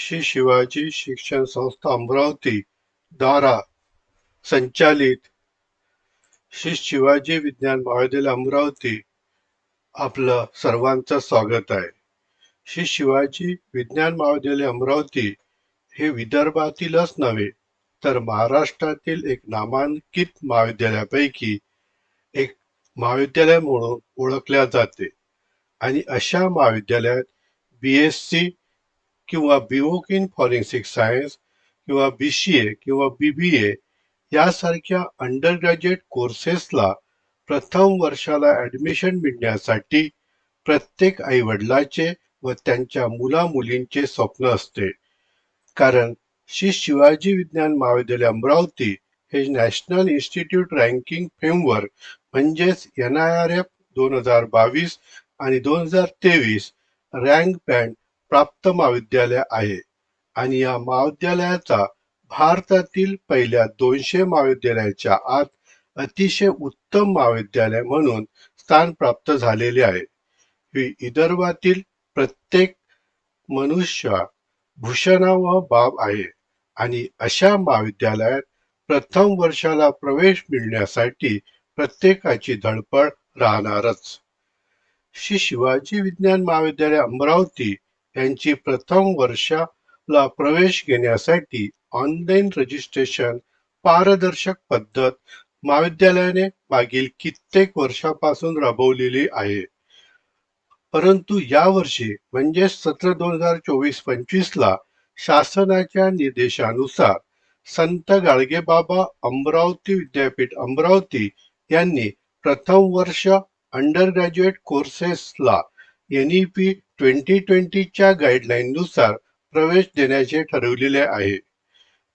श्री शिवाजी शिक्षण संस्था अमरावती द्वारा संचालित श्री शिवाजी विज्ञान महाविद्यालय अमरावती आपलं सर्वांचं स्वागत आहे. श्री शिवाजी विज्ञान महाविद्यालय अमरावती हे विदर्भातीलच नव्हे तर महाराष्ट्रातील एक नामांकित महाविद्यालयापैकी एक महाविद्यालय म्हणून ओळखल्या जाते आणि अशा महाविद्यालयात BSc किंवा BVoc इन फॉरेन्सिक सायन्स किंवा BCA किंवा BBA यासारख्या अंडर ग्रॅज्युएट कोर्सेसला प्रथम वर्षाला ऍडमिशन मिळण्यासाठी प्रत्येक आईवडिलाचे व त्यांच्या मुलामुलींचे स्वप्न असते. कारण श्री शिवाजी विज्ञान महाविद्यालय अमरावती हे नॅशनल इन्स्टिट्यूट रँकिंग फ्रेमवर्क म्हणजेच NIRF 2022 आणि 2023 रँक बँड प्राप्त महाविद्यालय आहे आणि या महाविद्यालयाचा भारतातील पहिल्या 200 महाविद्यालयाच्या आत अतिशय उत्तम महाविद्यालय म्हणून स्थान प्राप्त झालेले आहे. ही विदर्भातील प्रत्येक मनुष्य भूषणावह बाब आहे आणि अशा महाविद्यालयात प्रथम वर्षाला प्रवेश मिळण्यासाठी प्रत्येकाची धडपड राहणारच. श्री शिवाजी विज्ञान महाविद्यालय अमरावती यांची प्रथम वर्षाला प्रवेश घेण्यासाठी ऑनलाईन रजिस्ट्रेशन पारदर्शक पद्धत महाविद्यालयाने मागील कित्येक वर्षापासून राबवलेली आहे. परंतु यावर्षी म्हणजे सत्र 2024-25 ला शासनाच्या निर्देशानुसार संत गाडगेबाबा अमरावती विद्यापीठ अमरावती यांनी प्रथम वर्ष अंडर ग्रॅज्युएट कोर्सेसला NEP 2020 च्या गाईडलाईननुसार प्रवेश देण्याचे ठरवलेले आहे.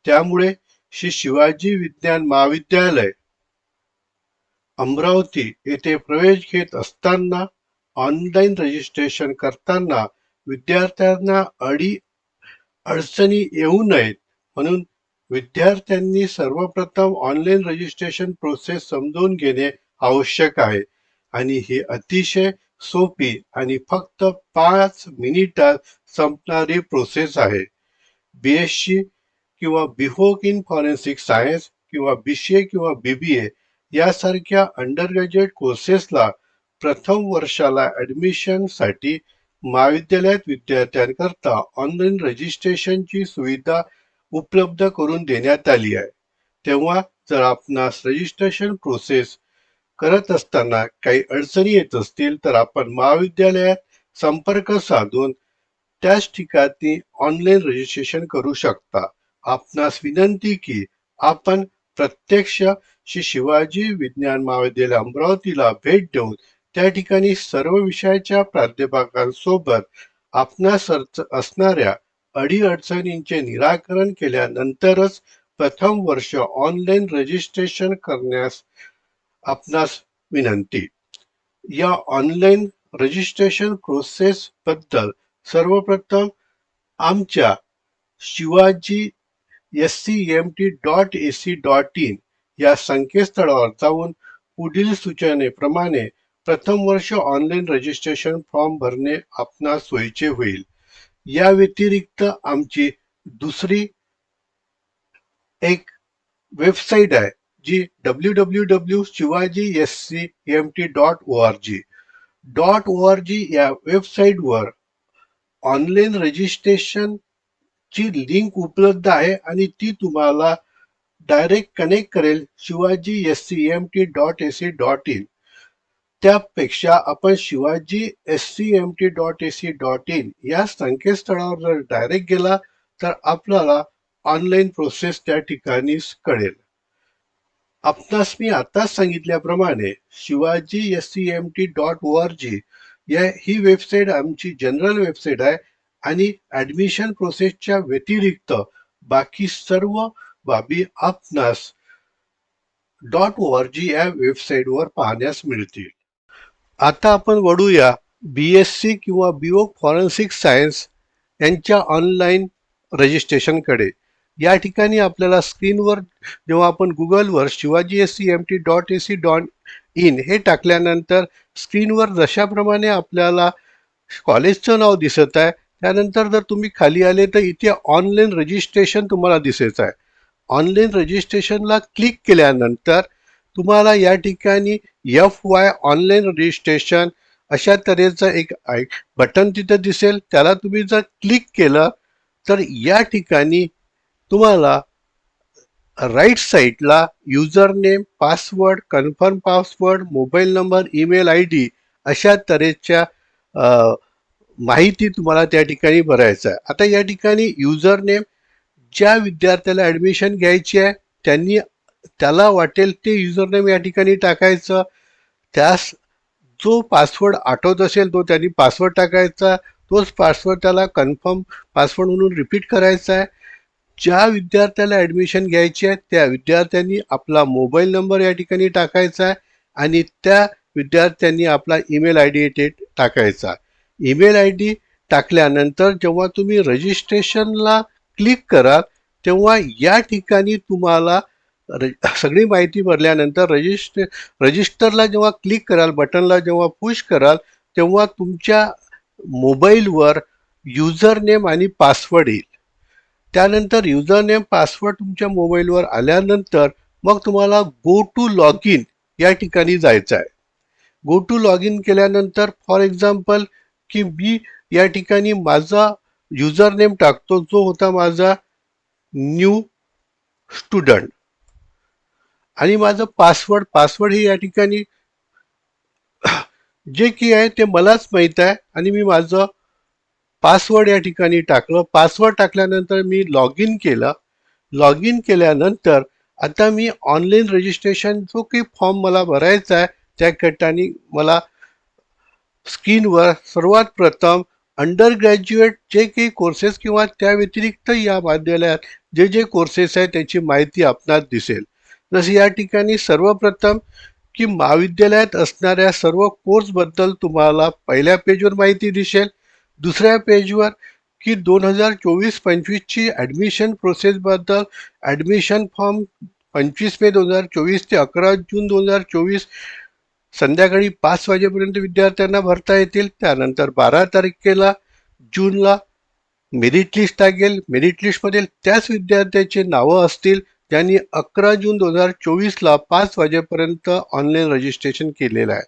त्यामुळे श्री शिवाजी विज्ञान महाविद्यालय अमरावती येथे प्रवेश घेत असताना ऑनलाईन रजिस्ट्रेशन करताना विद्यार्थ्यांना अडचणी येऊ नयेत म्हणून विद्यार्थ्यांनी सर्वप्रथम ऑनलाईन रजिस्ट्रेशन प्रोसेस समजून घेणे आवश्यक आहे आणि ही अतिशय सोपी आणि फक्त 5 मिनिटात संपणारी प्रोसेस आहे. BSc किंवा BVoc इन फॉरेन्सिक सायन्स किंवा BCA किंवा BBA यासारख्या अंडर ग्रॅज्युएट कोर्सेसला प्रथम वर्षाला ऍडमिशनसाठी महाविद्यालयात विद्यार्थ्यांकरता ऑनलाईन रजिस्ट्रेशनची सुविधा उपलब्ध करून देण्यात आली आहे. तेव्हा जर आपणास रजिस्ट्रेशन प्रोसेस करत असताना काही अडचणी येत असतील तर आपण महाविद्यालयात संपर्क साधून त्याच ठिकाणी ऑनलाईन रजिस्ट्रेशन करू शकता. आपणास विनंती की आपण प्रत्यक्ष श्री शिवाजी विज्ञान महाविद्यालय अमरावतीला भेट देऊन त्या ठिकाणी सर्व विषयाच्या प्राध्यापकांसोबत आपणास असणाऱ्या अडीअडचणींचे निराकरण केल्यानंतरच प्रथम वर्ष ऑनलाईन रजिस्ट्रेशन करण्यास आपणास विनंती. या ऑनलाईन रजिस्ट्रेशन प्रोसेस बद्दल सर्वप्रथम आमच्या शिवाजी scmt.ac.in या संकेतस्थळावर जाऊन पुढील सूचनेप्रमाणे प्रथम वर्ष ऑनलाईन रजिस्ट्रेशन फॉर्म भरणे आपणास सोयीचे होईल. या व्यतिरिक्त आमची दुसरी एक वेबसाईट आहे जी www.shivajiscmt.org या वेबसाईटवर ऑनलाईन रजिस्ट्रेशन ची लिंक उपलब्ध आहे आणि ती तुम्हाला डायरेक्ट कनेक्ट करेल शिवाजी scmt.ac.in. त्यापेक्षा आपण शिवाजी scmt.ac.in या संकेतस्थळावर जर डायरेक्ट गेला तर आपल्याला ऑनलाईन प्रोसेस त्या ठिकाणी कळेल. आपणास मी आताच सांगितल्याप्रमाणे शिवाजी scmt.org ही वेबसाईट आमची जनरल वेबसाईट आहे आणि ऍडमिशन प्रोसेसच्या व्यतिरिक्त बाकी सर्व बाबी आपणास .org या वेबसाईटवर पाहण्यास मिळतील. आता आपण वळूया BSc किंवा BVoc फॉरेन्सिक सायन्स यांच्या ऑनलाईन रजिस्ट्रेशनकडे. या ठिकाणी आपल्याला स्क्रीनवर जेव्हा आपण गुगलवर शिवाजी scmt.ac.in हे टाकल्यानंतर स्क्रीनवर जशाप्रमाणे आपल्याला कॉलेजचं नाव दिसत आहे त्यानंतर जर तुम्ही खाली आले तर इथे ऑनलाईन रजिस्ट्रेशन तुम्हाला दिसायचं आहे. ऑनलाईन रजिस्ट्रेशनला क्लिक केल्यानंतर तुम्हाला या ठिकाणी FY ऑनलाईन रजिस्ट्रेशन अशा तऱ्हेचं एक बटन तिथं दिसेल. त्याला तुम्ही जर क्लिक केलं तर या ठिकाणी तुम्हाला राईट साईडला user name, password, confirm password, mobile number, email ID अशा तऱ्हेच्या माहिती तुम्हाला त्या ठिकाणी भरायचं आहे. आता या ठिकाणी युजर नेम ज्या विद्यार्थ्याला ऍडमिशन घ्यायची आहे त्याला वाटेल ते युजर नेम या ठिकाणी टाकायचं. त्यास जो पासवर्ड आठवत असेल तो त्यांनी पासवर्ड टाकायचा. तोच पासवर्ड त्याला कन्फर्म पासवर्ड म्हणून रिपीट करायचा आहे. ज्या विद्यार्थ्याला ऍडमिशन घ्यायची आहे त्या विद्यार्थ्यांनी आपला मोबाईल नंबर या ठिकाणी टाकायचा आहे आणि त्या विद्यार्थ्यांनी आपला ईमेल ID टाकायचा. ईमेल ID टाकल्यानंतर जेव्हा तुम्ही रजिस्ट्रेशनला क्लिक कराल तेव्हा या ठिकाणी तुम्हाला सगळी माहिती भरल्यानंतर रजिस्टरला जेव्हा क्लिक कराल, बटनला जेव्हा पुश कराल तेव्हा तुमच्या मोबाईलवर युजर नेम आणि पासवर्ड येईल. त्यानंतर युजर नेम पासवर्ड तुमच्या मोबाईलवर आल्यानंतर मग तुम्हाला गो टू लॉग इन या ठिकाणी जायचं आहे. गो टू लॉग इन केल्यानंतर फॉर एक्झाम्पल की मी या ठिकाणी माझा युजर नेम टाकतो जो होता माझा न्यू स्टुडंट आणि माझं पासवर्ड हे या ठिकाणी जे की आहे ते मलाच माहीत आहे आणि मी माझं पासवर्ड या ठिकाणी टाकलं. पासवर्ड टाकल्यानंतर मी लॉग इन केलं. लॉग इन केल्यानंतर आता मी ऑनलाईन रजिस्ट्रेशन जो काही फॉर्म मला भरायचा आहे त्या ठिकाणी मला स्क्रीनवर सर्वात प्रथम अंडर ग्रॅज्युएट जे काही कोर्सेस किंवा त्या व्यतिरिक्त या महाविद्यालयात जे कोर्सेस आहेत त्याची माहिती आपणास दिसेल. जसे या ठिकाणी सर्वप्रथम की महाविद्यालयात असणाऱ्या सर्व कोर्सबद्दल तुम्हाला पहिल्या पेजवर माहिती दिसेल. दुसऱ्या पेजवर की 2024-25 ची ॲडमिशन प्रोसेसबद्दल ॲडमिशन फॉर्म 25 मे 2024 ते 11 जून 2024 संध्याकाळी 5 वाजेपर्यंत विद्यार्थ्यांना भरता येतील. त्यानंतर 12 तारखेला जूनला मेरिट लिस्ट लागेल. मेरिट लिस्टमधील त्याच विद्यार्थ्याचे नावं असतील ज्यांनी 11 जून 2024ला 5 वाजेपर्यंत ऑनलाईन रजिस्ट्रेशन केलेलं आहे.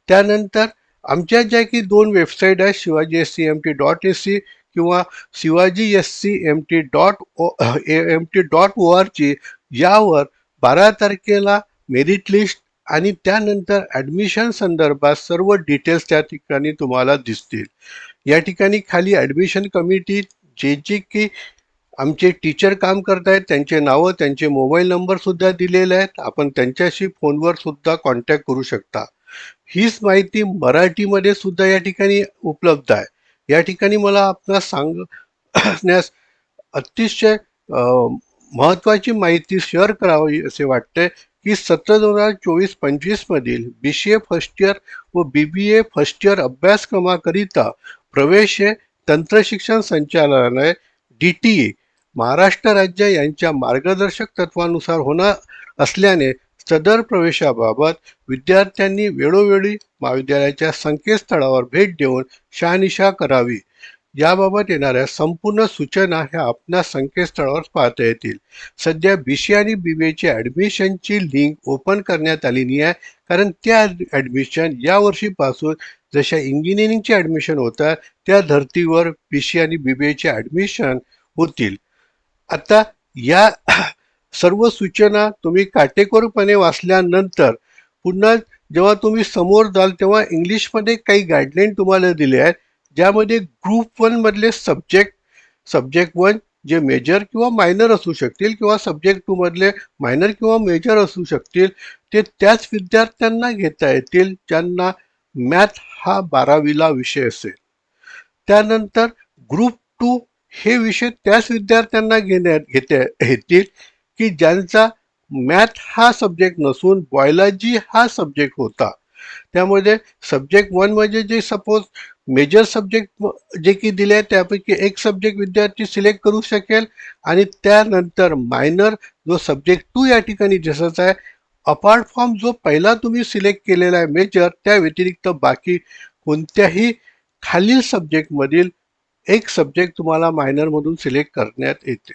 त्यानंतर आमच्या ज्या की 2 वेबसाईट आहेत shivaji.scmt.ac किंवा shivaji.scmt.org यावर 12 तारखेला मेरिट लिस्ट आणि त्यानंतर ॲडमिशन संदर्भात सर्व डिटेल्स त्या ठिकाणी तुम्हाला दिसतील. या ठिकाणी खाली ॲडमिशन कमिटी जे की आमचे टीचर काम करत आहेत त्यांचे नावं, त्यांचे मोबाईल नंबर सुद्धा दिलेले आहेत. आपण त्यांच्याशी फोनवर सुद्धा कॉन्टॅक्ट करू शकता. हीच माहिती मराठीमध्ये सुद्धा या ठिकाणी उपलब्ध आहे. या ठिकाणी मला आपणास सांगण्यास अतिशय महत्त्वाची माहिती शेअर करावी असे वाटते की 2024-25 मधील BCA फर्स्ट इयर व BBA फर्स्ट इयर अभ्यासक्रमाकरिता प्रवेश हे तंत्रशिक्षण संचालनालय DTE महाराष्ट्र राज्य यांच्या मार्गदर्शक तत्वानुसार होणार असल्याने सदर प्रवेशाबाबत विद्यार्थ्यांनी वेळोवेळी महाविद्यालयाच्या संकेतस्थळावर भेट देऊन शहानिशा करावी. याबाबत येणाऱ्या संपूर्ण सूचना ह्या आपल्या संकेतस्थळावर पाहता येतील. सध्या BCA आणि BBAची ॲडमिशनची लिंक ओपन करण्यात आलेली आहे कारण त्या ॲडमिशन या वर्षीपासून जशा इंजिनिअरिंगचे ॲडमिशन होतात त्या धर्तीवर BCA आणि BBAचे ॲडमिशन होतील. आता या सर्व सूचना तुम्ही काटेकोरपणे वाचल्यानंतर पुन्हा जेव्हा तुम्ही समोर जाल तेव्हा इंग्लिशमध्ये काही गाईडलाईन तुम्हाला दिले आहेत ज्यामध्ये ग्रुप 1 मधले सब्जेक्ट 1 जे मेजर किंवा मायनर असू शकतील किंवा सब्जेक्ट 2 मधले मायनर किंवा मेजर असू शकतील ते त्याच विद्यार्थ्यांना घेता येतील ज्यांना मॅथ हा 12वीला विषय असेल. त्यानंतर ग्रुप 2 हे विषय त्याच विद्यार्थ्यांना घेता येतील की ज्यांचा मॅथ हा सब्जेक्ट नसून बायोलॉजी हा सब्जेक्ट होता. त्यामध्ये सब्जेक्ट 1 म्हणजे जे सपोज मेजर सब्जेक्ट जे की दिले त्यापैकी एक सब्जेक्ट विद्यार्थी सिलेक्ट करू शकेल आणि त्यानंतर मायनर जो सब्जेक्ट 2 या ठिकाणी दिसत आहे अपार्ट फ्रॉम जो पहिला तुम्ही सिलेक्ट केलेला आहे मेजर त्या व्यतिरिक्त बाकी कोणत्याही खालील सब्जेक्टमधील एक सब्जेक्ट तुम्हाला मायनरमधून सिलेक्ट करण्यात येते.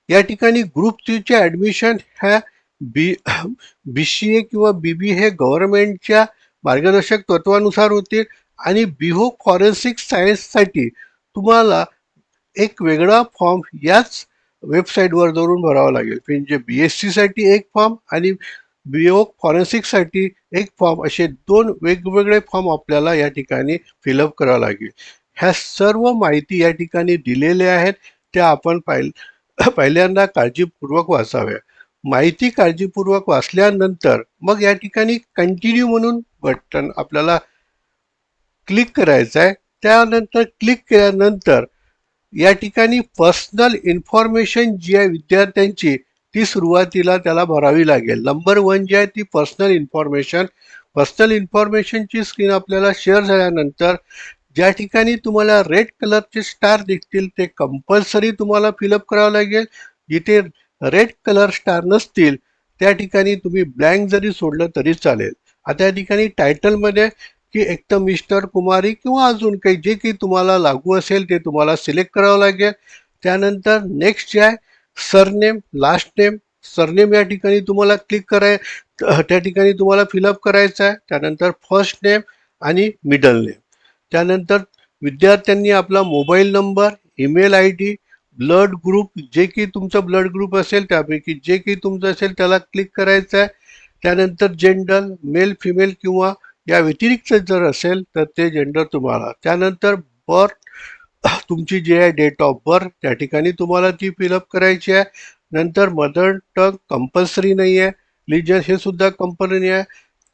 या ठिकाणी ग्रुप 3चे ॲडमिशन ह्या BCA किंवा BB हे गव्हर्नमेंटच्या मार्गदर्शक तत्वानुसार होते आणि बिहो फॉरेन्सिक सायन्ससाठी तुम्हाला एक वेगळा फॉर्म याच वेबसाईटवर जाऊन भरावा लागेल. म्हणजे BSc साठी एक फॉर्म आणि बिओ फॉरेन्सिकसाठी एक फॉर्म असे 2 वेगवेगळे फॉर्म आपल्याला या ठिकाणी फिलअप करावं लागेल. ह्या सर्व माहिती या ठिकाणी दिलेल्या आहेत, त्या आपण पहिल्यांदा काळजीपूर्वक वाचाव्या. माहिती काळजीपूर्वक वाचल्यानंतर मग या ठिकाणी कंटिन्यू म्हणून बटन आपल्याला क्लिक करायचं आहे. त्यानंतर क्लिक केल्यानंतर या ठिकाणी पर्सनल इन्फॉर्मेशन जी आहे विद्यार्थ्यांची ती सुरुवातीला त्याला भरावी लागेल. नंबर 1 जी आहे ती पर्सनल इन्फॉर्मेशन. पर्सनल इन्फॉर्मेशनची स्क्रीन आपल्याला शेअर झाल्यानंतर ज्या ठिकाणी तुम्हाला रेड कलरचे स्टार दिसतील ते कंपल्सरी तुम्हाला फिलअप करावं लागेल. जिथे रेड कलर स्टार नसतील त्या ठिकाणी तुम्ही ब्लँक जरी सोडलं तरी चालेल. आता या ठिकाणी टायटलमध्ये की एक तर मिस्टर, कुमारी किंवा अजून काही जे काही तुम्हाला लागू असेल ते तुम्हाला सिलेक्ट करावं लागेल. त्यानंतर नेक्स्ट जे आहे सरनेम, लास्ट नेम. सरनेम या ठिकाणी तुम्हाला क्लिक त्या ठिकाणी तुम्हाला फिलअप करायचं आहे. त्यानंतर फर्स्ट नेम आणि मिडल नेम. त्यानंतर विद्यार्थ्यांनी आपला mobile number, email ID, blood group, जे काही तुमचं ब्लड ग्रुप असेल त्यापैकी जे काही तुमचं असेल त्याला क्लिक करायचं आहे. त्यानंतर जेंडर, मेल, फिमेल किंवा या व्यतिरिक्त जर असेल तर ते जेंडर तुम्हाला. त्यानंतर बर्थ, तुमची जी आहे डेट ऑफ बर्थ त्या ठिकाणी तुम्हाला ती फिलअप करायची आहे. नंतर मदर टंग कंपल्सरी नाही आहे. रिलीजन हे सुद्धा कंपल्सरी आहे.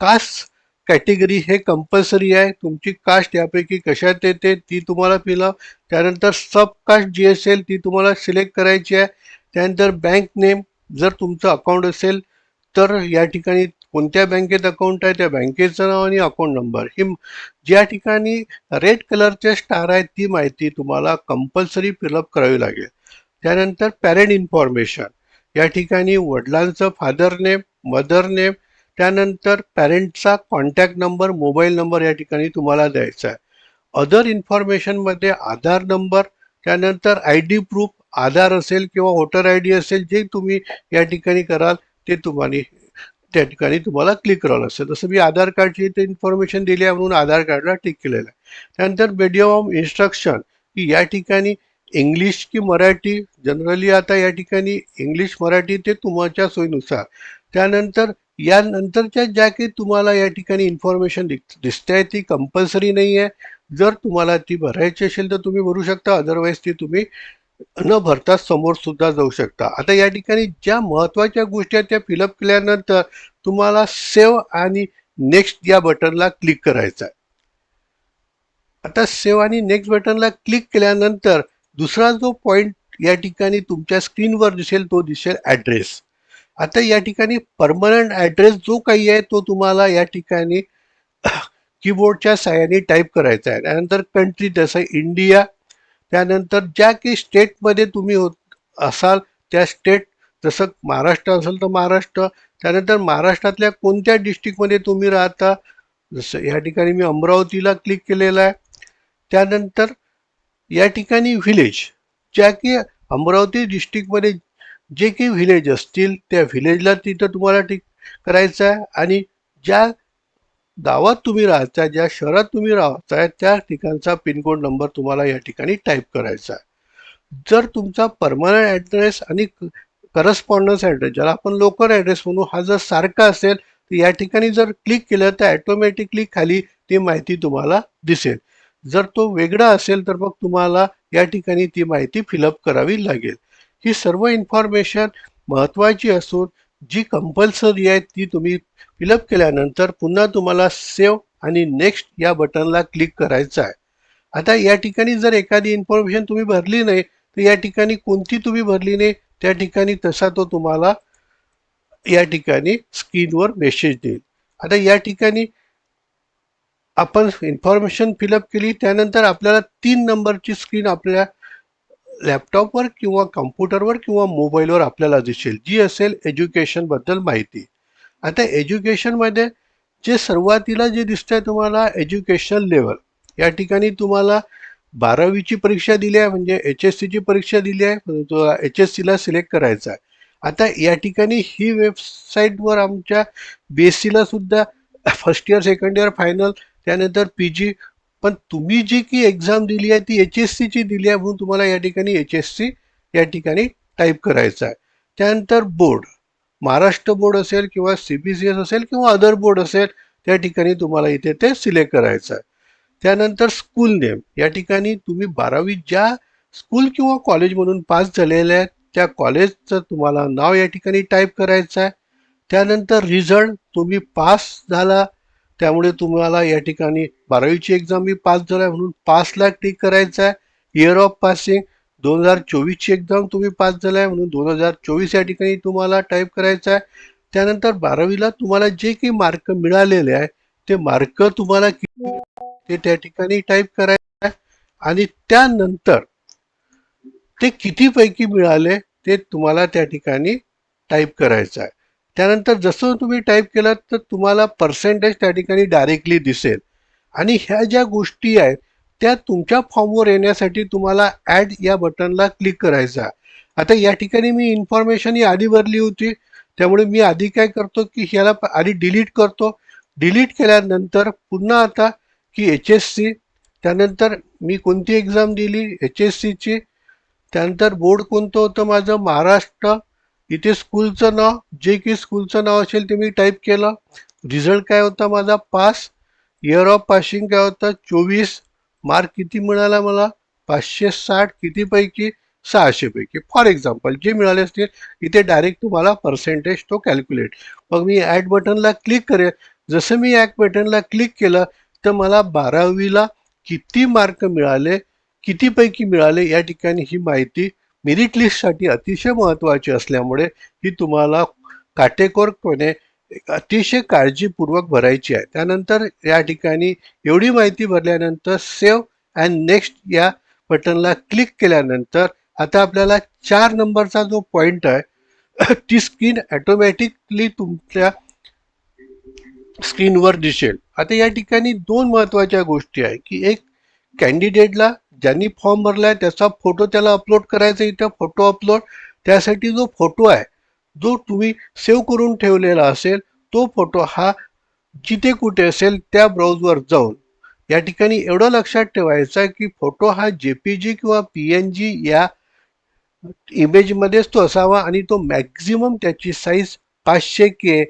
कास्ट कॅटेगरी हे कंपल्सरी आहे. तुमची कास्ट यापैकी कशात येते ती तुम्हाला फिलअप. त्यानंतर सब कास्ट जी असेल ती तुम्हाला सिलेक्ट करायची आहे. त्यानंतर बँक नेम, जर तुमचं अकाउंट असेल तर या ठिकाणी कोणत्या बँकेत अकाउंट आहे त्या बँकेचं नाव आणि अकाउंट नंबर ही ज्या ठिकाणी रेड कलरचे स्टार आहे ती माहिती तुम्हाला कंपल्सरी फिलअप करावी लागेल. त्यानंतर पॅरेंट इन्फॉर्मेशन, या ठिकाणी वडिलांचं फादर नेम, मदर नेम, त्यानंतर पॅरेंटचा कॉन्टॅक्ट नंबर, मोबाईल नंबर या ठिकाणी तुम्हाला द्यायचा आहे. अदर इन्फॉर्मेशनमध्ये आधार नंबर, त्यानंतर ID प्रूफ, आधार असेल किंवा वोटर ID असेल जे तुम्ही या ठिकाणी कराल ते त्या ठिकाणी तुम्हाला क्लिक करावं असेल. जसं मी आधार कार्डची इथे इन्फॉर्मेशन दिली आहे म्हणून आधार कार्डला टिक केलेलं आहे. त्यानंतर मीडियम ऑफ इन्स्ट्रक्शन की या ठिकाणी इंग्लिश की मराठी, जनरली आता या ठिकाणी इंग्लिश मराठी ते तुमच्या सोयीनुसार. त्यानंतर यानंतरच्या ज्या काही तुम्हाला या ठिकाणी इन्फॉर्मेशन दिसते ती कंपल्सरी नाही आहे. जर तुम्हाला ती भरायची असेल तर तुम्ही भरू शकता, अदरवाईज ती तुम्ही न भरता समोर सुद्धा जाऊ शकता. आता या ठिकाणी ज्या महत्वाच्या गोष्टी आहेत त्या फिलअप केल्यानंतर तुम्हाला सेव्ह आणि नेक्स्ट या बटनला क्लिक करायचं आहे. आता सेव्ह आणि नेक्स्ट बटनला क्लिक केल्यानंतर दुसरा जो पॉइंट या ठिकाणी तुमच्या स्क्रीनवर दिसेल तो दिसेल ॲड्रेस. आता या ठिकाणी परमनंट ॲड्रेस जो काही आहे तो तुम्हाला या ठिकाणी कीबोर्डच्या साहाय्याने टाईप करायचा आहे. त्यानंतर कंट्री जसं इंडिया, त्यानंतर ज्या काही स्टेटमध्ये तुम्ही असाल त्या स्टेट, जसं महाराष्ट्र असेल तर महाराष्ट्र, त्यानंतर महाराष्ट्रातल्या कोणत्या डिस्ट्रिक्टमध्ये तुम्ही राहता, जसं या ठिकाणी मी अमरावतीला क्लिक केलेलं आहे. त्यानंतर या ठिकाणी व्हिलेज, ज्या की अमरावती डिस्ट्रिक्टमध्ये जे काही व्हिलेज असतील त्या व्हिलेजला तिथं तुम्हाला करायचं आहे. आणि ज्या गावात तुम्ही राहताय, ज्या शहरात तुम्ही राहताय त्या ठिकाणचा पिनकोड नंबर तुम्हाला या ठिकाणी टाईप करायचा आहे. जर तुमचा परमनंट ॲड्रेस आणि करस्पॉन्डन्स ॲड्रेस, ज्याला आपण लोकल ॲड्रेस म्हणू, हा जर सारखा असेल तर या ठिकाणी जर क्लिक केलं तर ॲटोमॅटिकली खाली ती माहिती तुम्हाला दिसेल. जर तो वेगळा असेल तर मग तुम्हाला या ठिकाणी ती माहिती फिलअप करावी लागेल. ही सर्व इन्फॉर्मेशन महत्त्वाची असून जी कंपल्सरी आहे ती तुम्ही फिलअप केल्यानंतर पुन्हा तुम्हाला सेव्ह आणि नेक्स्ट या बटनला क्लिक करायचं आहे. आता या ठिकाणी जर एखादी इन्फॉर्मेशन तुम्ही भरली नाही तर या ठिकाणी कोणती तुम्ही भरली नाही त्या ठिकाणी तसा तो तुम्हाला या ठिकाणी स्क्रीनवर मेसेज देईल. आता या ठिकाणी आपण इन्फॉर्मेशन फिलअप केली त्यानंतर आपल्याला 3 नंबरची स्क्रीन आपल्या लॅपटॉपवर किंवा कम्प्युटरवर किंवा मोबाईलवर आपल्याला दिसेल, जी असेल एज्युकेशन बद्दल माहिती. आता एज्युकेशनमध्ये जे सुरुवातीला जे दिसतंय तुम्हाला एज्युकेशन लेवल, या ठिकाणी तुम्हाला 12वीची परीक्षा दिली आहे म्हणजे HSCची परीक्षा दिली आहे, HSCला सिलेक्ट करायचा आहे. आता या ठिकाणी ही वेबसाईटवर आमच्या BSCला सुद्धा first year, second year, final, त्यानंतर PG, पण तुम्ही जी की एक्झाम दिली आहे ती HSCची दिली आहे, म्हणून तुम्हाला या ठिकाणी HSC या ठिकाणी टाईप करायचं आहे. त्यानंतर बोर्ड, महाराष्ट्र बोर्ड असेल किंवा CBCS असेल किंवा अदर बोर्ड असेल, त्या ठिकाणी तुम्हाला इथे ते सिलेक्ट करायचं आहे. त्यानंतर स्कूल नेम, या ठिकाणी तुम्ही 12वी ज्या स्कूल किंवा कॉलेजमधून पास झालेले आहेत त्या कॉलेजचं तुम्हाला नाव या ठिकाणी टाईप करायचं आहे. त्यानंतर रिझल्ट, तुम्ही पास झाला त्यामुळे तुम्हाला या ठिकाणी 12वीची एक्झाम मी पास झाला म्हणून पासला क्लिक करायचं आहे. इयर ऑफ पासिंग, 2024ची एक्झाम तुम्ही पास झालाय म्हणून 2024 या ठिकाणी तुम्हाला टाईप करायचं आहे. त्यानंतर 12वीला तुम्हाला जे काही मार्क मिळालेले आहे ते मार्क तुम्हाला किती ते त्या ठिकाणी टाईप करायचं आहे. आणि त्यानंतर ते किती पैकी मिळाले ते तुम्हाला त्या ठिकाणी टाईप करायचं आहे. त्यानंतर जसं तुम्ही टाईप केलं तर तुम्हाला पर्सेंटेज त्या ठिकाणी डायरेक्टली दिसेल. आणि ह्या ज्या गोष्टी आहेत त्या तुमच्या फॉर्मवर येण्यासाठी तुम्हाला ॲड या बटनला क्लिक करायचं आहे. आता या ठिकाणी मी इन्फॉर्मेशन ही आधी भरली होती, त्यामुळे मी आधी काय करतो की ह्याला आधी डिलीट करतो. डिलीट केल्यानंतर पुन्हा आता की HSC, त्यानंतर मी कोणती एक्झाम दिली HSCची, त्यानंतर बोर्ड कोणतं होतं माझं महाराष्ट्र, इथे स्कूलचं नाव, जे की स्कूलचं नाव असेल ते मी टाईप केलं. रिझल्ट काय होता माझा पास, इयर ऑफ पासिंग काय होतं 24, मार्क किती मिळाला मला 560, किती पैकी 600 पैकी फॉर एक्झाम्पल जे मिळाले असतील. इथे डायरेक्ट तुम्हाला पर्सेंटेज तो कॅल्क्युलेट. मग मी ॲड बटनला क्लिक करेल. जसं मी ॲड बटनला क्लिक केलं तर मला 12वीला किती मार्क मिळाले, किती पैकी मिळाले या ठिकाणी ही माहिती मेरिट लिस्टसाठी अतिशय महत्त्वाची असल्यामुळे ही तुम्हाला काटेकोरपणे अतिशय काळजीपूर्वक भरायची आहे. त्यानंतर या ठिकाणी एवढी माहिती भरल्यानंतर सेव्ह अँड नेक्स्ट या बटनला क्लिक केल्यानंतर आता आपल्याला 4 नंबरचा जो पॉइंट आहे ती स्क्रीन ऑटोमॅटिकली तुमच्या स्क्रीनवर दिसेल. आता या ठिकाणी दोन महत्त्वाच्या गोष्टी आहे की एक, कॅन्डिडेटला ज्यांनी फॉर्म भरलाय त्याचा फोटो त्याला अपलोड करायचा, इथं फोटो अपलोड, त्यासाठी जो फोटो आहे जो तुम्ही सेव्ह करून ठेवलेला असेल तो फोटो हा जिथे कुठे असेल त्या ब्राउजवर जाऊन या ठिकाणी एवढं लक्षात ठेवायचं की फोटो हा JPG किंवा PNG या इमेजमध्येच तो असावा आणि तो मॅक्झिमम त्याची साईज 500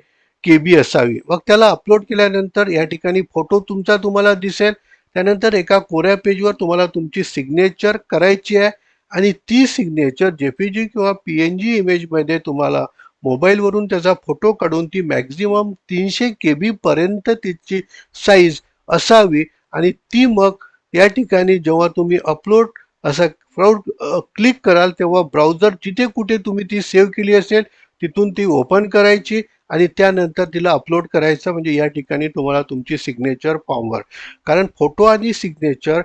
KB असावी. मग त्याला अपलोड केल्यानंतर या ठिकाणी फोटो तुमचा तुम्हाला दिसेल. त्यानंतर एका कोऱ्या पेजवर तुम्हाला तुमची सिग्नेचर करायची आहे आणि ती सिग्नेचर JPG किंवा PNG इमेजमध्ये तुम्हाला मोबाईलवरून त्याचा फोटो काढून ती मॅक्झिमम 300 KB पर्यंत तिची साईज असावी आणि ती मग या ठिकाणी जेव्हा तुम्ही अपलोड असा क्लिक कराल तेव्हा ब्राउझर जिथे कुठे तुम्ही ती सेव्ह केली असेल तिथून ती ओपन करायची आणि त्यानंतर तिला अपलोड करायचं. म्हणजे या ठिकाणी तुम्हाला तुमची सिग्नेचर फॉर्मवर, कारण फोटो आणि सिग्नेचर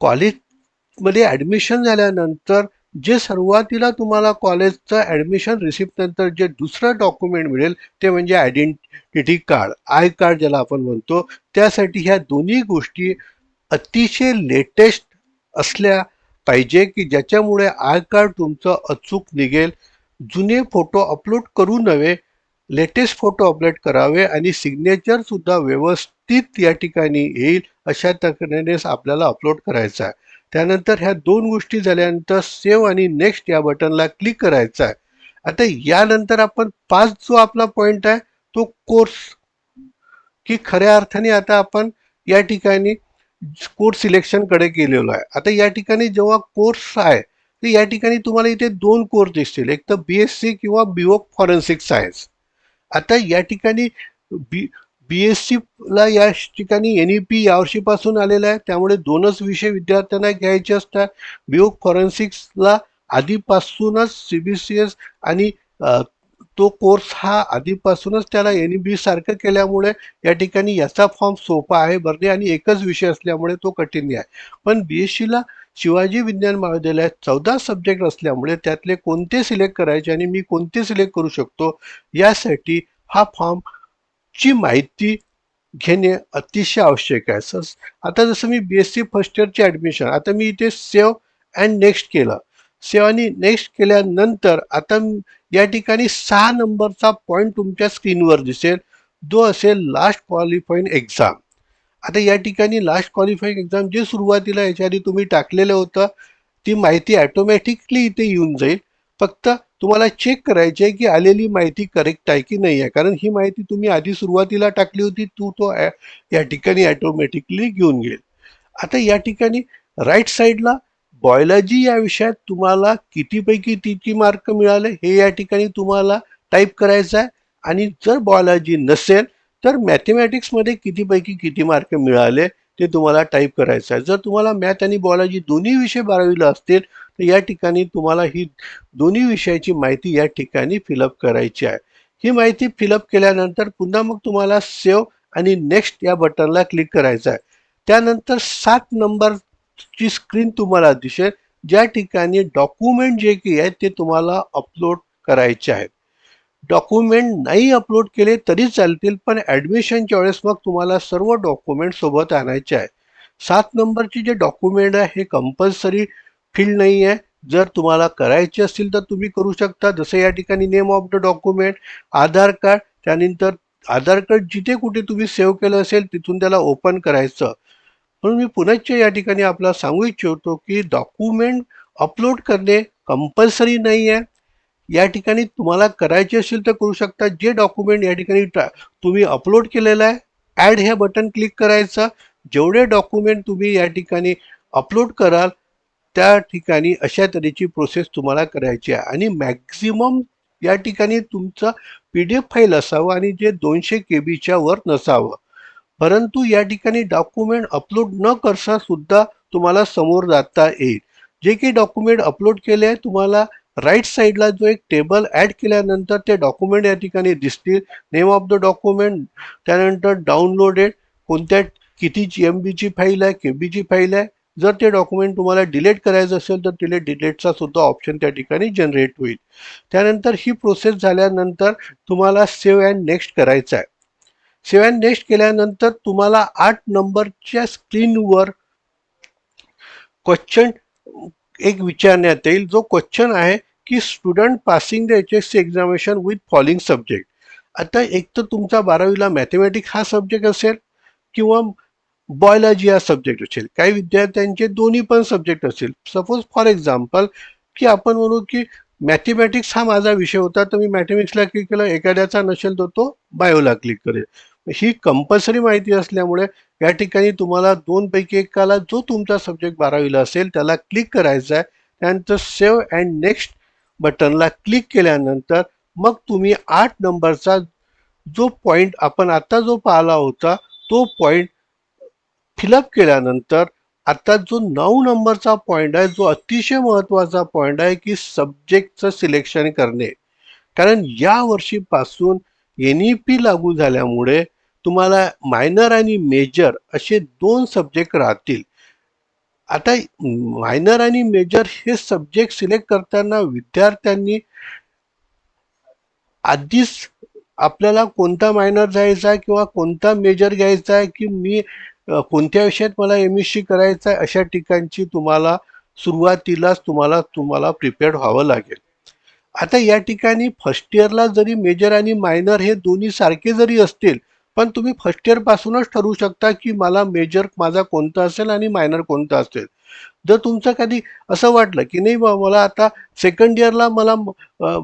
कॉलेजमध्ये ॲडमिशन झाल्यानंतर जे सुरुवातीला तुम्हाला कॉलेजचं ॲडमिशन रिसिप्ट नंतर जे दुसरं डॉक्युमेंट मिळेल ते म्हणजे आयडेंटिटी कार्ड, आय कार्ड ज्याला आपण म्हणतो, त्यासाठी ह्या दोन्ही गोष्टी अतिशय लेटेस्ट असल्या पाहिजे की ज्याच्यामुळे आय कार्ड तुमचं अचूक निघेल. जुने फोटो अपलोड करू नये, लेटेस्ट फोटो अपलोड करावे आणि सिग्नेचर सुद्धा व्यवस्थित या ठिकाणी येईल अशा तऱ्हेनेच आपल्याला अपलोड करायचं आहे. त्यानंतर ह्या दोन गोष्टी झाल्यानंतर सेव्ह आणि नेक्स्ट या बटनला क्लिक करायचं आहे. आता यानंतर आपण 5 जो आपला पॉइंट आहे तो कोर्स, की खऱ्या अर्थाने आता आपण या ठिकाणी कोर्स सिलेक्शनकडे गेलेलो आहे. आता या ठिकाणी जेव्हा कोर्स आहे तर या ठिकाणी तुम्हाला इथे दोन कोर्स दिसतील, एक तर BSc किंवा BVoc फॉरेन्सिक सायन्स. आता या ठिकाणी BSc ला या ठिकाणी NEP यावर्षीपासून आलेला आहे, त्यामुळे दोनच विषय विद्यार्थ्यांना घ्यायचे असतात. BVoc फॉरेन्सिक्सला आधीपासूनच CBCS आणि तो कोर्स हा आधीपासूनच त्याला NEP सारखं केल्यामुळे या ठिकाणी याचा फॉर्म सोपा आहे भरणे आणि एकच विषय असल्यामुळे तो कठीण आहे. पण BScला शिवाजी विज्ञान महाविद्यालयात 14 सब्जेक्ट असल्यामुळे त्यातले कोणते सिलेक्ट करायचे आणि मी कोणते सिलेक्ट करू शकतो यासाठी हा फॉर्मची माहिती घेणे अतिशय आवश्यक आहे. आता जसं मी BSc फर्स्ट इयरचे ॲडमिशन, आता मी इथे सेव्ह अँड नेक्स्ट केलं. सेव्ह आणि नेक्स्ट केल्यानंतर आता या ठिकाणी 6 नंबरचा पॉईंट तुमच्या स्क्रीनवर दिसेल, जो असेल लास्ट क्वालिफाईंग एक्झाम. आता या ठिकाणी लास्ट क्वालिफाईंग एक्झाम जे सुरुवातीला याच्या आधी तुम्ही टाकलेलं होतं, ती माहिती ऑटोमॅटिकली इथे येऊन जाईल. फक्त तुम्हाला चेक करायची आहे की आलेली माहिती करेक्ट आहे की नाही आहे, कारण ही माहिती तुम्ही आधी सुरुवातीला टाकली होती, तो या ठिकाणी ऑटोमॅटिकली घेऊन घेईल. आता या ठिकाणी राईट साईडला बायोलॉजी या विषयात तुम्हाला कितीपैकी किती मार्क मिळाले हे या ठिकाणी तुम्हाला टाईप करायचं आहे. आणि जर बायोलॉजी नसेल तर मॅथमॅटिक्समध्ये कितीपैकी किती मार्क मिळाले ते तुम्हाला टाईप करायचं आहे. जर तुम्हाला मॅथ आणि बायोलॉजी दोन्ही विषय 12वीला असतील तर या ठिकाणी तुम्हाला ही दोन्ही विषयाची माहिती या ठिकाणी फिलअप करायची आहे. ही माहिती फिलअप केल्यानंतर पुन्हा मग तुम्हाला सेव्ह आणि नेक्स्ट या बटनला क्लिक करायचं आहे. त्यानंतर 7 नंबरची स्क्रीन तुम्हाला दिसेल, ज्या ठिकाणी डॉक्युमेंट जे काही आहे ते तुम्हाला अपलोड करायचे आहेत. डॉक्युमेंट नाही अपलोड केले तरी चालतील, पण ॲडमिशनच्या वेळेस मग तुम्हाला सर्व डॉक्युमेंट सोबत आणायचे आहे. 7 नंबरचे जे डॉक्युमेंट आहे हे कंपल्सरी फील्ड नाही आहे. जर तुम्हाला करायचे असतील तर तुम्ही करू शकता. जसं या ठिकाणी name of the document, Aadhaar card, त्यानंतर आधार कार्ड जिथे कुठे तुम्ही सेव्ह केलं असेल तिथून त्याला ओपन करायचं. म्हणून मी पुनश्च या ठिकाणी आपल्याला सांगू इच्छितो की डॉक्युमेंट अपलोड करणे कंपल्सरी नाही आहे. या ठिकाणी तुम्हाला करायचे असेल तर करू शकता. जे डॉक्युमेंट या ठिकाणी तुम्ही अपलोड केलेलं आहे, ॲड हे बटन क्लिक करायचं. जेवढे डॉक्युमेंट तुम्ही या ठिकाणी अपलोड कराल त्या ठिकाणी अशा तऱ्हेची प्रोसेस तुम्हाला करायची आहे. आणि मॅक्झिमम या ठिकाणी तुमचं PDF फाईल असावं आणि जे 200 KBच्या वर नसावं. परंतु या ठिकाणी डॉक्युमेंट अपलोड न करता सुद्धा तुम्हाला समोर जाता येईल. जे काही डॉक्युमेंट अपलोड केले आहे तुम्हाला राईट साईडला जो एक टेबल ॲड केल्यानंतर ते डॉक्युमेंट या ठिकाणी दिसतील. नेम ऑफ द डॉक्युमेंट, त्यानंतर डाउनलोडेड, कोणत्या किती MBची फाईल आहे, KBची फाईल आहे. जर ते डॉक्युमेंट तुम्हाला डिलीट करायचं असेल तर तिथे डिलीटचा सुद्धा ऑप्शन त्या ठिकाणी जनरेट होईल. त्यानंतर ही प्रोसेस झाल्यानंतर तुम्हाला सेव्ह अँड नेक्स्ट करायचं आहे. सेव्ह अँड नेक्स्ट केल्यानंतर तुम्हाला 8 नंबरच्या स्क्रीनवर क्वेश्चन एक विचारण्यात येईल. जो क्वेश्चन आहे की student passing the HSC examination with following subject. आता एक तर तुमचा 12वीला मॅथमॅटिक्स हा सब्जेक्ट असेल किंवा बायोलॉजी हा सब्जेक्ट असेल. काही विद्यार्थ्यांचे दोन्ही पण सब्जेक्ट असेल. सपोज फॉर एक्झाम्पल की आपण म्हणू की मॅथमॅटिक्स हा माझा विषय होता तर मी मॅथमॅटिक्सला क्लिक केलं, एखाद्याचा नसेल तर तो बायोला क्लिक करेल. ही कंपल्सरी माहिती असल्यामुळे या ठिकाणी तुम्हाला 2 पैकी एकाला जो तुमचा सब्जेक्ट 12वीला असेल त्याला क्लिक करायचा आहे. त्यानंतर सेव्ह अँड नेक्स्ट बटनला क्लिक केल्यानंतर मग तुम्ही 8 नंबरचा जो पॉईंट आपण आता जो पाहिला होता तो पॉईंट फिलअप केल्यानंतर आता जो 9 नंबरचा पॉईंट आहे, जो अतिशय महत्त्वाचा पॉईंट आहे की सब्जेक्टचं सिलेक्शन करणे. कारण या वर्षीपासून NEP लागू झाल्यामुळे तुम्हाला मायनर आणि मेजर असे 2 सब्जेक्ट राहतील. आता मायनर आणि मेजर हे सब्जेक्ट सिलेक्ट करताना विद्यार्थ्यांनी आधीच आपल्याला कोणता मायनर घ्यायचा आहे किंवा कोणता मेजर घ्यायचा आहे की मी कोणत्या विषयात मला MSc करायचं आहे, अशा ठिकाणची तुम्हाला सुरुवातीलाच तुम्हाला प्रिपेअर्ड व्हावं लागेल. आता या ठिकाणी फर्स्ट इयरला जरी मेजर आणि मायनर हे दोन्ही सारखे जरी असतील, पण तुम्ही फर्स्ट इयर पासूनच ठरवू शकता की मला मेजर माझा कोणता असेल आणि मायनर कोणता असेल. जर तुमचं कधी असं वाटलं की नाही बा मला आता सेकंड इयरला मला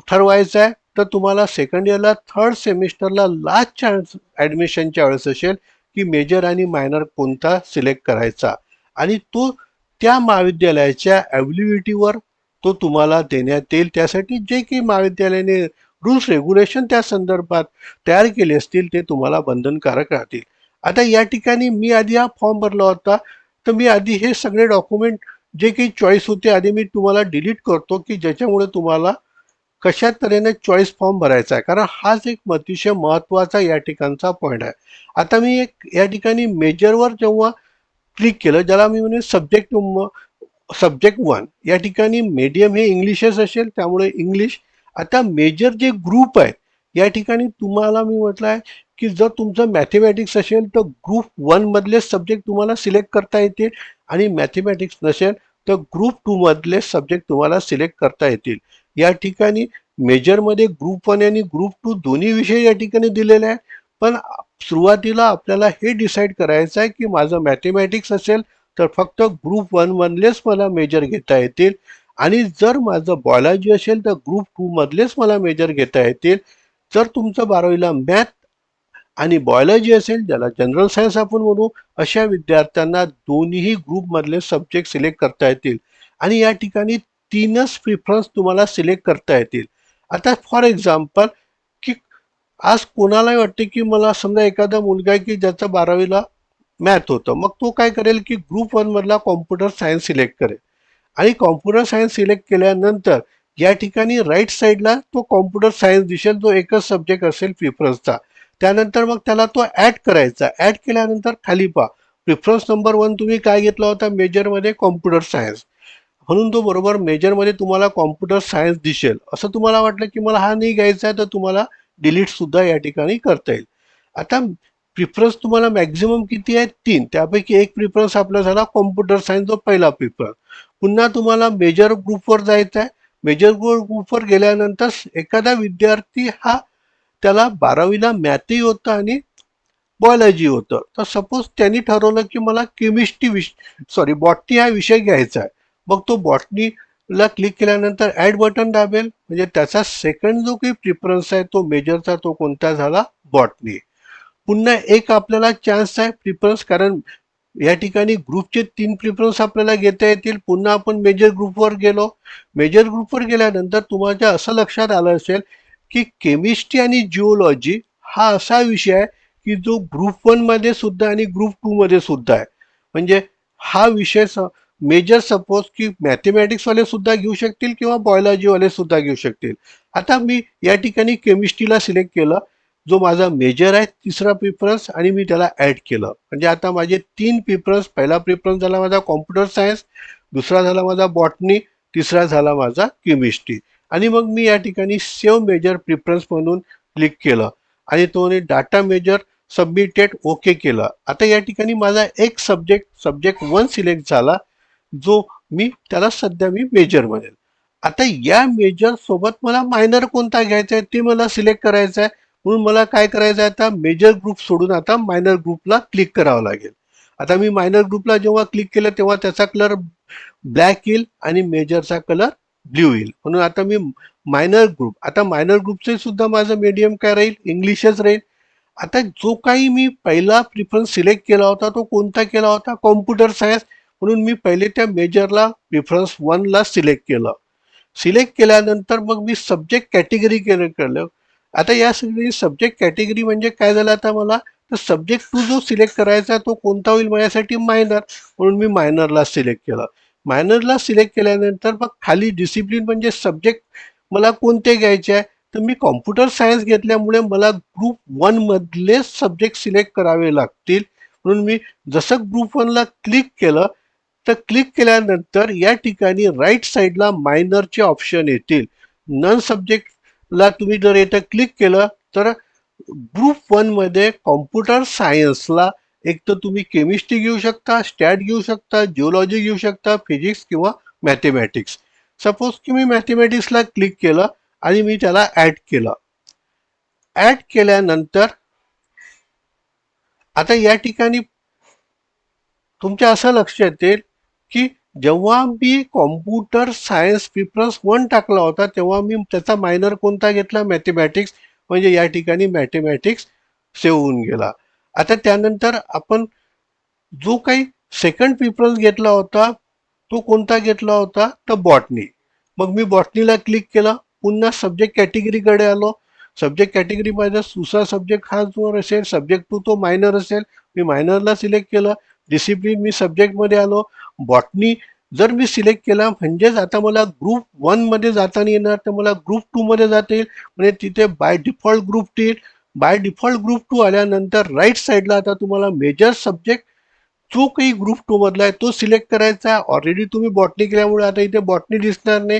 ठरवायचं आहे, तर तुम्हाला सेकंड इयरला थर्ड सेमिस्टरला लास्ट चान्स ॲडमिशनच्या वेळेस असेल की मेजर आणि मायनर कोणता सिलेक्ट करायचा आणि तो त्या महाविद्यालयाच्या ॲबिलिटीवर तो तुम्हाला देण्यात येईल. त्यासाठी जे काही महाविद्यालयाने रूल्स रेग्युलेशन त्या संदर्भात तयार केले असतील ते तुम्हाला बंधनकारक राहतील. आता या ठिकाणी मी आधी हा फॉर्म भरला होता, तर मी आधी हे सगळे डॉक्युमेंट जे काही चॉईस होते आधी मी तुम्हाला डिलीट करतो की ज्याच्यामुळे तुम्हाला कशा तऱ्हेने चॉईस फॉर्म भरायचा आहे, कारण हाच एक अतिशय महत्त्वाचा या ठिकाणचा पॉईंट आहे. आता मी एक या ठिकाणी मेजरवर जेव्हा क्लिक केलं, ज्याला मी म्हणजे सब्जेक्ट 1 या ठिकाणी मीडियम हे इंग्लिशच असेल त्यामुळे इंग्लिश. आता मेजर जे ग्रुप आहे या ठिकाणी तुम्हाला मी म्हटलं आहे की जर तुमचं मॅथमॅटिक्स असेल तर ग्रुप 1 मधले सब्जेक्ट तुम्हाला सिलेक्ट करता येतील आणि मॅथमॅटिक्स नसेल तर ग्रुप 2 मधले सब्जेक्ट तुम्हाला सिलेक्ट करता येतील. या ठिकाणी मेजरमध्ये ग्रुप 1 आणि ग्रुप 2 दोन्ही विषय या ठिकाणी दिलेले आहेत. पण सुरुवातीला आपल्याला हे डिसाईड करायचं आहे की माझं मॅथमॅटिक्स असेल तर फक्त ग्रुप 1 मधलेच मला मेजर घेता येतील आणि जर माझं बायोलॉजी असेल तर ग्रुप 2 मधलेच मला मेजर घेता येतील. जर तुमचं 12वीला मॅथ आणि बायोलॉजी असेल, ज्याला जनरल सायन्स आपण म्हणू, अशा विद्यार्थ्यांना दोन्ही ग्रुपमधले सब्जेक्ट सिलेक्ट करता येतील आणि या ठिकाणी 3च प्रिफरन्स तुम्हाला सिलेक्ट करता येतील. आता फॉर एक्झाम्पल की आज कोणालाही वाटते की मला समजा एखादा मुलगा आहे की ज्याचं 12वीला मॅथ होतं, मग तो काय करेल की ग्रुप 1 मधला कॉम्प्युटर सायन्स सिलेक्ट करेल आणि कॉम्प्युटर सायन्स सिलेक्ट केल्यानंतर या ठिकाणी राईट साईडला तो कॉम्प्युटर सायन्स दिसेल, जो एकच सब्जेक्ट असेल प्रिफरन्सचा. त्यानंतर मग त्याला तो ऍड करायचा. ऍड केल्यानंतर खाली पहा प्रिफरन्स नंबर 1 तुम्ही काय घेतला होता मेजरमध्ये, कॉम्प्युटर सायन्स, म्हणून तो बरोबर मेजरमध्ये तुम्हाला कॉम्प्युटर सायन्स दिसेल. असं तुम्हाला वाटलं की मला हा नाही घ्यायचा आहे तर तुम्हाला डिलीट सुद्धा या ठिकाणी करता येईल. आता प्रिफरन्स तुम्हाला मॅक्झिमम किती आहे, 3. त्यापैकी एक प्रिफरन्स आपला झाला कॉम्प्युटर सायन्स, जो पहिला प्रिफरन्स. पुन्हा तुम्हाला मेजर ग्रुपवर जायचं आहे. मेजर ग्रुपवर गेल्यानंतर एखादा विद्यार्थी हा त्याला 12वीला मॅथही होतं आणि बायोलॉजी होतं, तर सपोज त्यांनी ठरवलं की मला बॉटनी हा विषय घ्यायचा आहे. मग तो बॉटनीला क्लिक केल्यानंतर ऍड बटन दाबेल, म्हणजे त्याचा सेकंड जो काही प्रिफरन्स आहे तो मेजरचा, तो कोणता झाला, बॉटनी. पुन्हा एक आपल्याला चान्स आहे प्रिफरन्स, कारण या ठिकाणी ग्रुपचे 3 प्रिफरन्स आपल्याला घेता येतील. पुन्हा आपण मेजर ग्रुपवर गेलो. मेजर ग्रुपवर गेल्यानंतर तुम्हाला असं लक्षात आलं असेल की केमिस्ट्री आणि जिओलॉजी हा असा विषय आहे की जो ग्रुप 1 मध्ये सुद्धा आणि ग्रुप 2 मध्ये सुद्धा आहे. म्हणजे हा विषय मेजर सपोज की मॅथमॅटिक्स वाले सुद्धा घेऊ शकतील किंवा बायोलॉजी वाले सुद्धा घेऊ शकतील. आता मी या ठिकाणी केमिस्ट्रीला सिलेक्ट केलं, जो माझा मेजर आहे, तिसरा प्रिफरन्स, आणि मी त्याला ऍड केलं. म्हणजे आता माझे 3 प्रिफरन्स, पहिला प्रिफरन्स झाला माझा कॉम्प्युटर सायन्स, दुसरा झाला माझा बॉटनी, तिसरा झाला माझा केमिस्ट्री. आणि मग मी या ठिकाणी सेव्ह मेजर प्रिफरन्स म्हणून क्लिक केलं आणि तो डाटा मेजर सबमिटेड ओके केलं. आता या ठिकाणी माझा एक सब्जेक्ट 1 सिलेक्ट झाला, जो मी त्याला सध्या मी मेजर म्हणेल. आता या मेजर सोबत मला मायनर कोणता घ्यायचा आहे ते मला सिलेक्ट करायचं आहे. म्हणून मला काय करायचं आहे, आता मेजर ग्रुप सोडून आता मायनर ग्रुपला क्लिक करावं लागेल. आता मी मायनर ग्रुपला जेव्हा क्लिक केलं तेव्हा त्याचा कलर ब्लॅक येईल आणि मेजरचा कलर ब्ल्यू येईल. म्हणून आता मी मायनर ग्रुप, आता मायनर ग्रुपचे सुद्धा माझं मीडियम काय राहील, इंग्लिशच राहील. आता जो काही मी पहिला प्रिफरन्स सिलेक्ट केला होता तो कोणता केला होता, कॉम्प्युटर सायन्स. म्हणून मी पहिले त्या मेजरला प्रिफरन्स 1 ला सिलेक्ट केलं. सिलेक्ट केल्यानंतर मग मी सब्जेक्ट कॅटेगरी केलं. आता या सगळी सब्जेक्ट कॅटेगरी म्हणजे काय झालं, आता मला तर सब्जेक्ट 2 जो सिलेक्ट करायचा तो कोणता होईल माझ्यासाठी, मायनर. म्हणून मी मायनरला सिलेक्ट केलं. मायनरला सिलेक्ट केल्यानंतर मग खाली डिसिप्लिन म्हणजे सब्जेक्ट मला कोणते घ्यायचे आहे, तर मी कॉम्प्युटर सायन्स घेतल्यामुळे मला ग्रुप 1 मधले सब्जेक्ट सिलेक्ट करावे लागतील. म्हणून मी जसं ग्रुप 1 ला क्लिक केलं तर क्लिक केल्यानंतर या ठिकाणी राईट साईडला मायनरचे ऑप्शन येतील. नन सब्जेक्टला तुम्ही जर इथं क्लिक केलं तर ग्रुप 1 मध्ये कॉम्प्युटर सायन्सला एक तर तुम्ही केमिस्ट्री घेऊ शकता, स्टॅट घेऊ शकता, जिओलॉजी घेऊ शकता, फिजिक्स किंवा मॅथमॅटिक्स. सपोज की मी मॅथमॅटिक्सला क्लिक केलं आणि मी त्याला ऍड केलं. ऍड केल्यानंतर आता या ठिकाणी तुमच्या असं लक्षात येईल की जेव्हा मी कॉम्प्युटर सायन्स प्रिफरन्स 1 टाकला होता तेव्हा मी त्याचा मायनर कोणता घेतला, मॅथमॅटिक्स. म्हणजे या ठिकाणी मॅथमॅटिक्स सेव्ह होऊन गेला. आता त्यानंतर आपण जो काही सेकंड प्रिफरन्स घेतला होता तो कोणता घेतला होता, तर बॉटनी. मग मी बॉटनीला क्लिक केलं. पुन्हा सब्जेक्ट कॅटेगरीकडे आलो. सब्जेक्ट कॅटेगरीमध्ये दुसरा सब्जेक्ट हा जो असेल, सब्जेक्ट 2 तो मायनर असेल, मी मायनरला सिलेक्ट केलं. डिसिप्लिन मी सब्जेक्टमध्ये आलो. बॉटनी जर मी सिलेक्ट केला म्हणजेच आता मला ग्रुप 1 मध्ये जाता नाही येणार, तर मला ग्रुप 2 मध्ये जाता येईल. म्हणजे तिथे बाय डिफॉल्ट ग्रुप 2 येईल. बाय डिफॉल्ट ग्रुप 2 आल्यानंतर राईट साईडला आता तुम्हाला मेजर सब्जेक्ट जो काही ग्रुप 2 मधला आहे तो सिलेक्ट करायचा आहे. ऑलरेडी तुम्ही बॉटनी केल्यामुळे आता इथे बॉटनी दिसणार नाही,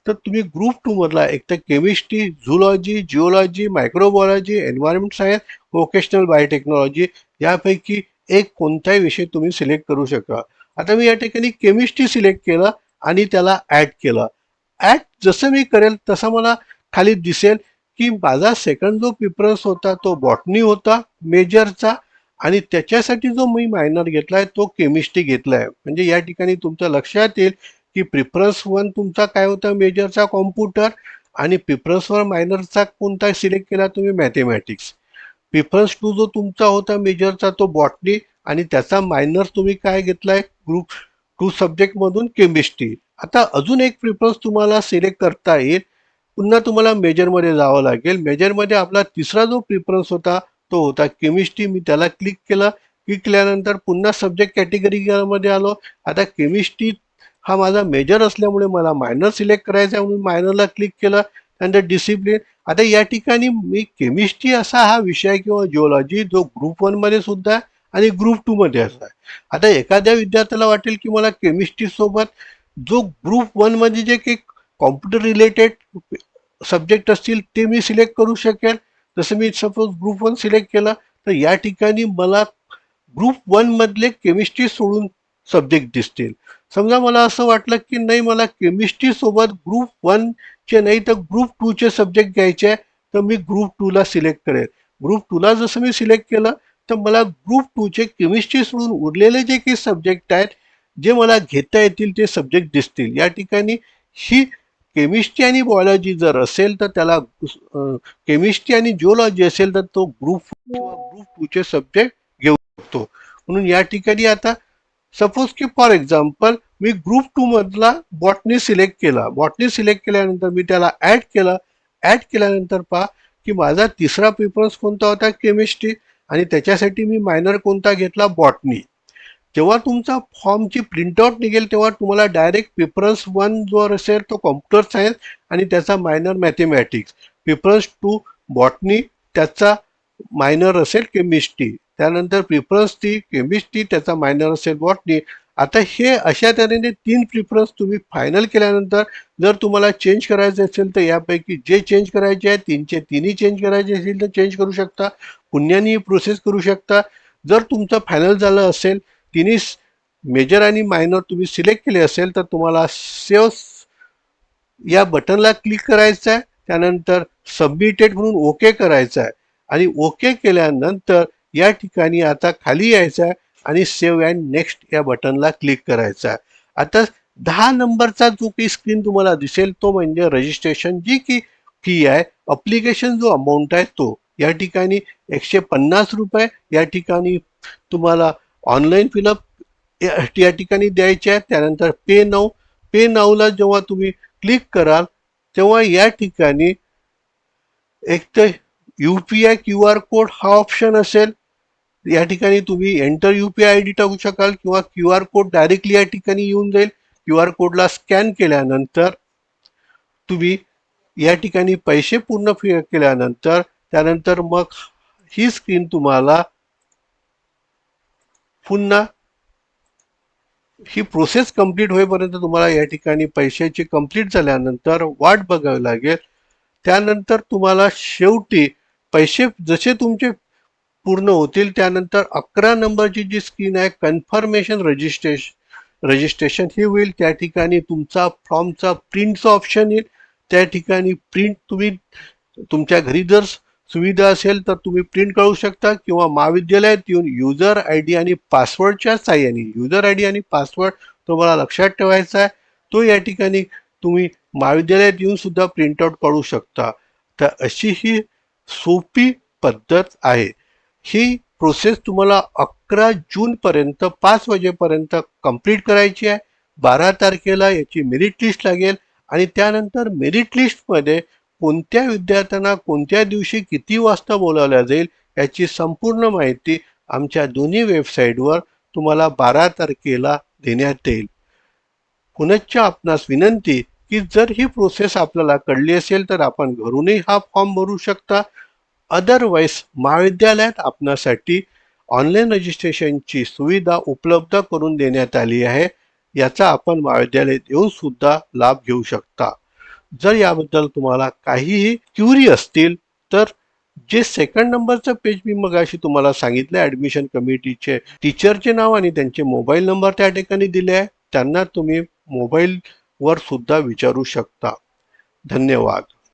तर तुम्ही ग्रुप 2 मधला एक तर chemistry, zoology, geology, microbiology, environment science vocational biotechnology यापैकी एक कोणताही विषय तुम्ही सिलेक्ट करू शकता. आता मी या ठिकाणी केमिस्ट्री सिलेक्ट केलं आणि त्याला ॲड केलं. ॲड जसं मी करेल तसं मला खाली दिसेल की माझा सेकंड जो प्रिफरन्स होता तो बॉटनी होता मेजरचा, आणि त्याच्यासाठी जो मी मायनर घेतलाय तो केमिस्ट्री घेतलाय. म्हणजे या ठिकाणी तुमच्या लक्षात येईल की प्रिफरन्स वन तुमचा काय होता मेजरचा कॉम्प्युटर, आणि प्रिफरन्स वन मायनरचा कोणता सिलेक्ट केला तुम्ही मॅथमॅटिक्स. प्रिफरन्स टू जो तुमचा होता मेजरचा तो बॉटनी, आणि त्याचा मायनर तुम्ही काय घेतलाय ग्रुप टू सब्जेक्ट मधून केमिस्ट्री. आता अजून एक प्रिफरन्स तुम्हाला सिलेक्ट करता येईल. पुन्हा तुम्हाला मेजरमध्ये जावं लागेल. मेजरमध्ये आपला तिसरा जो प्रिफरन्स होता तो होता केमिस्ट्री. मी त्याला क्लिक केलं. क्लिक केल्यानंतर पुन्हा सब्जेक्ट कॅटेगरीमध्ये आलो. आता केमिस्ट्री हा माझा मेजर असल्यामुळे मला मायनर सिलेक्ट करायचा आहे म्हणून मायनरला क्लिक केलं. त्यानंतर डिसिप्लिन. आता या ठिकाणी मी केमिस्ट्री असा हा विषय किंवा जिओलॉजी जो ग्रुप 1 मध्ये सुद्धा आहे आणि ग्रुप 2 मध्ये असा आहे. आता एखाद्या विद्यार्थ्याला वाटेल की मला केमिस्ट्री सोबत जो ग्रुप 1 मध्ये जे काही कॉम्प्युटर रिलेटेड सब्जेक्ट असतील ते मी सिलेक्ट करू शकेल. जसं मी सपोज ग्रुप 1 सिलेक्ट केला तर या ठिकाणी मला ग्रुप 1 मधले केमिस्ट्री सोडून सब्जेक्ट दिसतील. समजा मला असं वाटलं की नाही मला केमिस्ट्री सोबत ग्रुप 1 चे नाही तर ग्रुप 2 चे सब्जेक्ट घ्यायचे आहे, तर मी ग्रुप 2 ला सिलेक्ट करेल. ग्रुप 2 ला जसं मी सिलेक्ट केलं तर मला ग्रुप 2 चे केमिस्ट्री सोडून उरलेले जे काही सब्जेक्ट आहेत जे मला घेता येतील ते सब्जेक्ट दिसतील. या ठिकाणी ही केमिस्ट्री आणि बायोलॉजी जर असेल तर त्याला केमिस्ट्री आणि जिओलॉजी असेल तर तो ग्रुप किंवा ग्रुप 2 चे सब्जेक्ट घेऊ शकतो. म्हणून या ठिकाणी आता सपोज की फॉर एक्झाम्पल मी ग्रुप 2 मधला बॉटनी सिलेक्ट केला. बॉटनी सिलेक्ट केल्यानंतर मी त्याला ऍड केला. ऍड केल्यानंतर पहा की माझा तिसरा प्रिफरन्स कोणता होता केमिस्ट्री, आणि त्याच्यासाठी मी मायनर कोणता घेतला बॉटनी. जेव्हा तुमचा फॉर्मची प्रिंटआउट निघेल तेव्हा तुम्हाला डायरेक्ट प्रिफरन्स 1 जो असेल तो कॉम्प्युटर सायन्स आणि त्याचा मायनर मॅथमॅटिक्स, प्रिफरन्स 2 बॉटनी त्याचा मायनर असेल केमिस्ट्री, त्यानंतर प्रिफरन्स 3 केमिस्ट्री त्याचा मायनर असेल बॉटनी. आता हे अशा तऱ्हेने 3 प्रिफरन्स तुम्ही फायनल केल्यानंतर जर तुम्हाला चेंज करायचे असेल तर यापैकी जे चेंज करायचे आहे 3चे 3ही चेंज करायचे असेल तर चेंज करू शकता. पुन्हानी प्रोसेस करू शकता. जर तुमचं फायनल झालं असेल तिन्ही मेजर आणि मायनर तुम्ही सिलेक्ट केले असेल तर तुम्हाला सेव्ह या बटनला क्लिक करायचं आहे. त्यानंतर सबमिटेड म्हणून ओके करायचं आहे, आणि ओके केल्यानंतर या ठिकाणी आता खाली यायचं आहे आणि सेव्ह अँड नेक्स्ट या बटनला क्लिक करायचं आहे. आता 10 नंबरचा जो काही स्क्रीन तुम्हाला दिसेल तो म्हणजे रजिस्ट्रेशन जी की फी आहे, अप्लिकेशन जो अमाऊंट आहे तो. या ठिकाणी 150 रुपये या ठिकाणी तुम्हाला ऑनलाईन फिलअप या ठिकाणी द्यायचे आहे. त्यानंतर पे नाऊला जेव्हा तुम्ही क्लिक कराल तेव्हा या ठिकाणी एक तर UPI QR कोड हा ऑप्शन असेल. या ठिकाणी तुम्ही एंटर UPI ID टाकू शकाल किंवा QR कोड डायरेक्टली या ठिकाणी येऊन जाईल. QR कोडला स्कॅन केल्यानंतर तुम्ही या ठिकाणी पैसे पूर्ण केल्यानंतर त्यानंतर मग ही स्क्रीन तुम्हाला पुन्हा ही प्रोसेस कंप्लीट होईपर्यंत तुम्हाला या ठिकाणी पैशाची कंप्लीट झाल्यानंतर वाट बघावी लागेल. त्यानंतर तुम्हाला शेवटी पैसे जसे तुमचे पूर्ण होतील त्यानंतर 11 नंबरची जी स्क्रीन आहे कन्फर्मेशन रजिस्ट्रेशन ही होईल. त्या ठिकाणी तुमचा फॉर्मचा प्रिंटचा ऑप्शन येईल. त्या ठिकाणी प्रिंट तुम्ही तुमच्या घरी जर सुविधा असेल तर तुम्ही प्रिंट काढू शकता किंवा महाविद्यालयात येऊन युजर ID आणि पासवर्डच्या साह्याने, युजर ID आणि पासवर्ड तुम्हाला लक्षात ठेवायचा आहे, तो या ठिकाणी तुम्ही महाविद्यालयात येऊन सुद्धा प्रिंटआउट काढू शकता. तर अशी ही सोपी पद्धत आहे. ही प्रोसेस तुम्हाला 11 जूनपर्यंत 5 वाजेपर्यंत कंप्लीट करायची आहे. 12 तारखेला याची मेरिट लिस्ट लागेल आणि त्यानंतर मेरिट लिस्टमध्ये कोणत्या विद्यार्थ्यांना कोणत्या दिवशी किती वाजता बोलावल्या जाईल याची संपूर्ण माहिती आमच्या दोन्ही वेबसाईटवर तुम्हाला 12 तारखेला देण्यात येईल. पुनश्च आपणास विनंती की जर ही प्रोसेस आपल्याला कळली असेल तर आपण घरूनही हा फॉर्म भरू शकता. अदरवाईज महाविद्यालयात आपणासाठी ऑनलाईन रजिस्ट्रेशनची सुविधा उपलब्ध करून देण्यात आली आहे. याचा आपण महाविद्यालयात येऊन सुद्धा लाभ घेऊ शकता. जर याबद्दल तुम्हाला काहीही क्युरी असतील तर जे सेकंड नंबरचं पेज मी मगाशी तुम्हाला सांगितलं ऍडमिशन कमिटीचे टीचरचे नाव आणि त्यांचे मोबाईल नंबर त्या ठिकाणी दिले आहे, त्यांना तुम्ही मोबाईल वर सुद्धा विचारू शकता. धन्यवाद.